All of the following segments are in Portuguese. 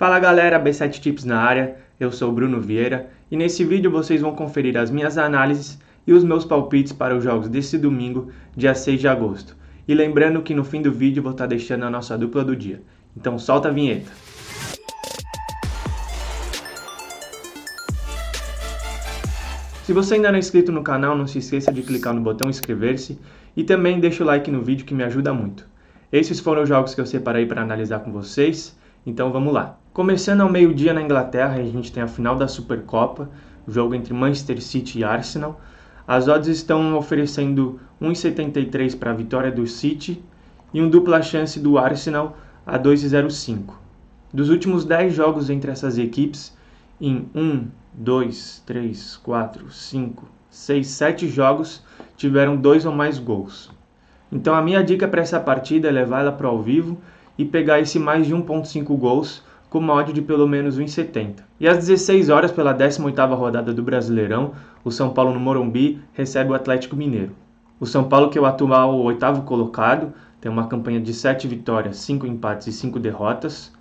Fala galera, B7 Tips na área, eu sou o Bruno Vieira e nesse vídeo vocês vão conferir as minhas análises e os meus palpites para os jogos desse domingo, dia 6 de agosto. E lembrando que no fim do vídeo vou estar deixando a nossa dupla do dia. Então solta a vinheta. Se você ainda não é inscrito no canal, não se esqueça de clicar no botão inscrever-se e também deixa o like no vídeo que me ajuda muito. Esses foram os jogos que eu separei para analisar com vocês, então vamos lá. Começando ao meio-dia na Inglaterra, a gente tem a final da Supercopa, o jogo entre Manchester City e Arsenal. As odds estão oferecendo 1,73 para a vitória do City e um dupla chance do Arsenal a 2,05. Dos últimos 10 jogos entre essas equipes, em 1, 2, 3, 4, 5, 6, 7 jogos tiveram 2 ou mais gols. Então a minha dica para essa partida é levar ela para ao vivo e pegar esse mais de 1.5 gols com uma odd de pelo menos 1,70. E às 16 horas, pela 18ª rodada do Brasileirão, o São Paulo no Morumbi recebe o Atlético Mineiro. O São Paulo, que é o atual 8º colocado, tem uma campanha de 7 vitórias, 5 empates e 5 derrotas.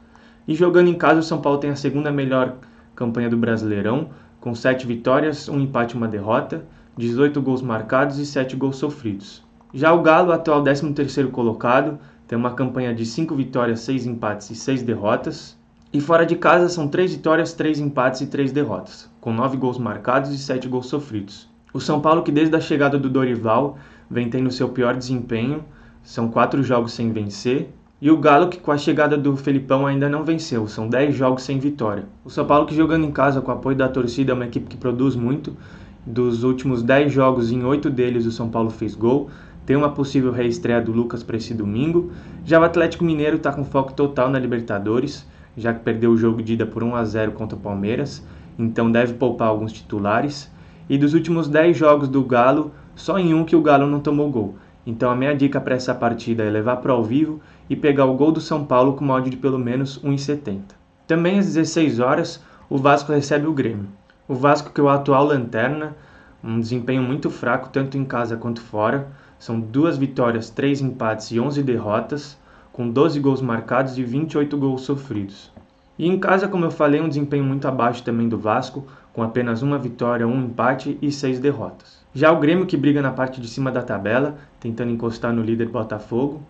E jogando em casa, o São Paulo tem a segunda melhor campanha do Brasileirão, com 7 vitórias, 1 empate e 1 derrota, 18 gols marcados e 7 gols sofridos. Já o Galo, atual 13º colocado, tem uma campanha de 5 vitórias, 6 empates e 6 derrotas. E fora de casa são 3 vitórias, 3 empates e 3 derrotas, com 9 gols marcados e 7 gols sofridos. O São Paulo, que desde a chegada do Dorival vem tendo seu pior desempenho, são 4 jogos sem vencer. E o Galo, que com a chegada do Felipão ainda não venceu, são 10 jogos sem vitória. O São Paulo, que jogando em casa com o apoio da torcida, é uma equipe que produz muito. Dos últimos 10 jogos, em 8 deles o São Paulo fez gol. Tem uma possível reestreia do Lucas para esse domingo. Já o Atlético Mineiro está com foco total na Libertadores, já que perdeu o jogo de ida por 1-0 contra o Palmeiras, então deve poupar alguns titulares. E dos últimos 10 jogos do Galo, só em um que o Galo não tomou gol. Então a minha dica para essa partida é levar para ao vivo e pegar o gol do São Paulo com uma odd de pelo menos 1,70. Também às 16 horas, o Vasco recebe o Grêmio. O Vasco, que é o atual lanterna, um desempenho muito fraco tanto em casa quanto fora. São 2 vitórias, 3 empates e 11 derrotas, com 12 gols marcados e 28 gols sofridos. E em casa, como eu falei, um desempenho muito abaixo também do Vasco, com apenas 1 vitória, 1 empate e 6 derrotas. Já o Grêmio, que briga na parte de cima da tabela, tentando encostar no líder Botafogo.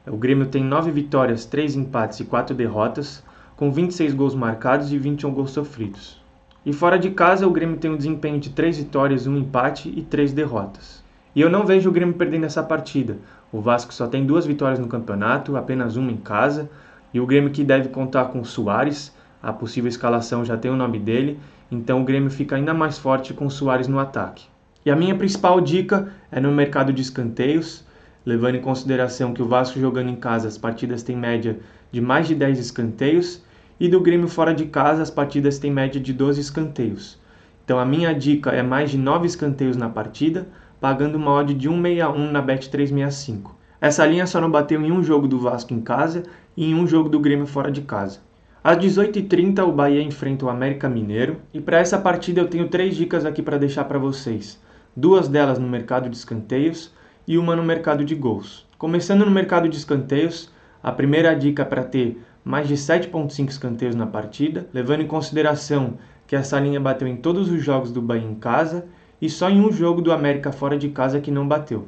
O Grêmio tem 9 vitórias, 3 empates e 4 derrotas, com 26 gols marcados e 21 gols sofridos. E fora de casa, o Grêmio tem um desempenho de 3 vitórias, 1 empate e 3 derrotas. E eu não vejo o Grêmio perdendo essa partida. O Vasco só tem 2 vitórias no campeonato, apenas 1 em casa. E o Grêmio, que deve contar com o Suárez, a possível escalação já tem o nome dele, então o Grêmio fica ainda mais forte com o Suárez no ataque. E a minha principal dica é no mercado de escanteios, levando em consideração que o Vasco jogando em casa as partidas têm média de mais de 10 escanteios, e do Grêmio fora de casa as partidas têm média de 12 escanteios. Então a minha dica é mais de 9 escanteios na partida, pagando uma odd de 1,61 na Bet365. Essa linha só não bateu em um jogo do Vasco em casa e em um jogo do Grêmio fora de casa. Às 18h30 o Bahia enfrenta o América Mineiro e para essa partida eu tenho 3 dicas aqui para deixar para vocês. 2 delas no mercado de escanteios e uma no mercado de gols. Começando no mercado de escanteios, a primeira dica é para ter mais de 7,5 escanteios na partida, levando em consideração que essa linha bateu em todos os jogos do Bahia em casa e só em um jogo do América fora de casa que não bateu.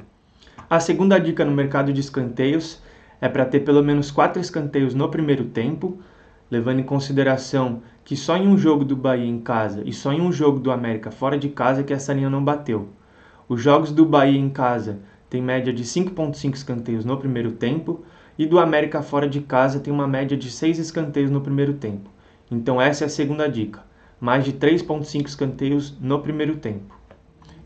A segunda dica no mercado de escanteios é para ter pelo menos 4 escanteios no primeiro tempo, levando em consideração que só em um jogo do Bahia em casa e só em um jogo do América fora de casa que essa linha não bateu. Os jogos do Bahia em casa têm média de 5,5 escanteios no primeiro tempo e do América fora de casa tem uma média de 6 escanteios no primeiro tempo. Então essa é a segunda dica, mais de 3,5 escanteios no primeiro tempo.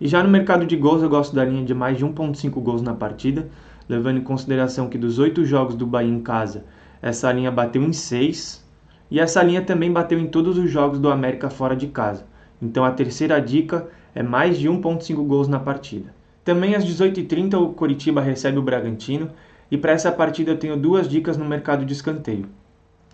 E já no mercado de gols eu gosto da linha de mais de 1,5 gols na partida, levando em consideração que dos 8 jogos do Bahia em casa, essa linha bateu em 6, e essa linha também bateu em todos os jogos do América fora de casa. Então a terceira dica é mais de 1,5 gols na partida. Também às 18h30 o Coritiba recebe o Bragantino, e para essa partida eu tenho 2 dicas no mercado de escanteio.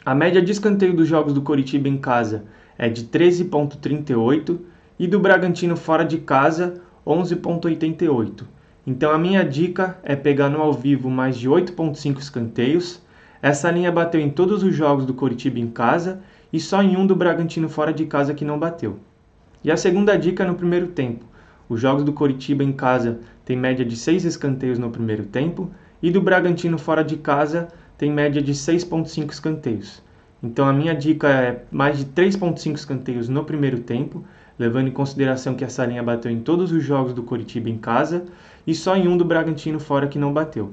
A média de escanteio dos jogos do Coritiba em casa é de 13,38, e do Bragantino fora de casa, 11,88. Então a minha dica é pegar no ao vivo mais de 8,5 escanteios. Essa linha bateu em todos os jogos do Coritiba em casa e só em um do Bragantino fora de casa que não bateu. E a segunda dica é no primeiro tempo. Os jogos do Coritiba em casa têm média de 6 escanteios no primeiro tempo e do Bragantino fora de casa tem média de 6,5 escanteios. Então a minha dica é mais de 3,5 escanteios no primeiro tempo, levando em consideração que essa linha bateu em todos os jogos do Coritiba em casa e só em um do Bragantino fora que não bateu.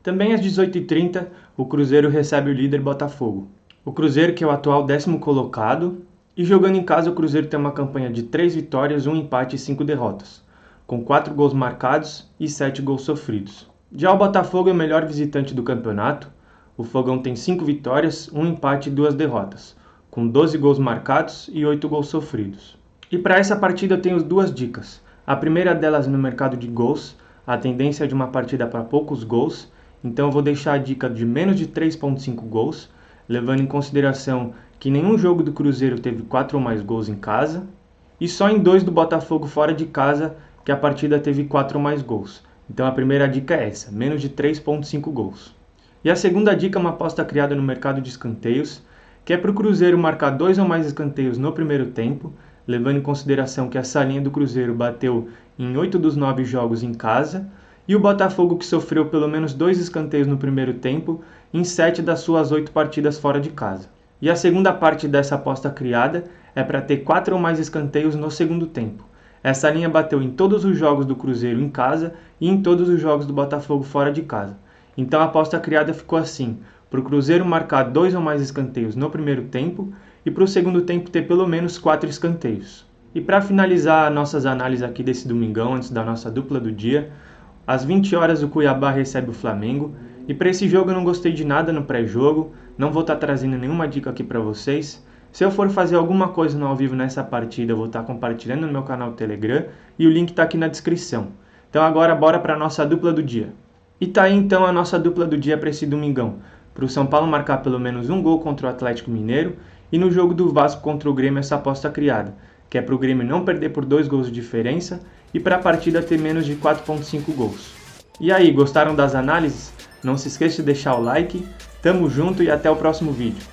Também às 18h30, o Cruzeiro recebe o líder Botafogo. O Cruzeiro, que é o atual 10º colocado, e jogando em casa o Cruzeiro tem uma campanha de 3 vitórias, 1 empate e 5 derrotas, com 4 gols marcados e 7 gols sofridos. Já o Botafogo é o melhor visitante do campeonato. O Fogão tem 5 vitórias, 1 empate e 2 derrotas, com 12 gols marcados e 8 gols sofridos. E para essa partida eu tenho 2 dicas. A primeira delas no mercado de gols. A tendência é de uma partida para poucos gols, então eu vou deixar a dica de menos de 3,5 gols, levando em consideração que nenhum jogo do Cruzeiro teve 4 ou mais gols em casa, e só em 2 do Botafogo fora de casa que a partida teve 4 ou mais gols. Então a primeira dica é essa, menos de 3,5 gols. E a segunda dica é uma aposta criada no mercado de escanteios, que é para o Cruzeiro marcar 2 ou mais escanteios no primeiro tempo, levando em consideração que essa linha do Cruzeiro bateu em 8 dos 9 jogos em casa, e o Botafogo que sofreu pelo menos 2 escanteios no primeiro tempo em 7 das suas 8 partidas fora de casa. E a segunda parte dessa aposta criada é para ter 4 ou mais escanteios no segundo tempo. Essa linha bateu em todos os jogos do Cruzeiro em casa e em todos os jogos do Botafogo fora de casa. Então a aposta criada ficou assim, para o Cruzeiro marcar 2 ou mais escanteios no primeiro tempo e para o segundo tempo ter pelo menos 4 escanteios. E para finalizar nossas análises aqui desse domingão, antes da nossa dupla do dia, às 20 horas o Cuiabá recebe o Flamengo, e para esse jogo eu não gostei de nada no pré-jogo, não vou estar trazendo nenhuma dica aqui para vocês. Se eu for fazer alguma coisa no ao vivo nessa partida, eu vou estar compartilhando no meu canal do Telegram e o link está aqui na descrição. Então agora bora para a nossa dupla do dia. E tá aí então a nossa dupla do dia para esse domingão. Para o São Paulo marcar pelo menos um gol contra o Atlético Mineiro e no jogo do Vasco contra o Grêmio essa aposta criada, que é para o Grêmio não perder por 2 gols de diferença e para a partida ter menos de 4,5 gols. E aí, gostaram das análises? Não se esqueça de deixar o like, tamo junto e até o próximo vídeo.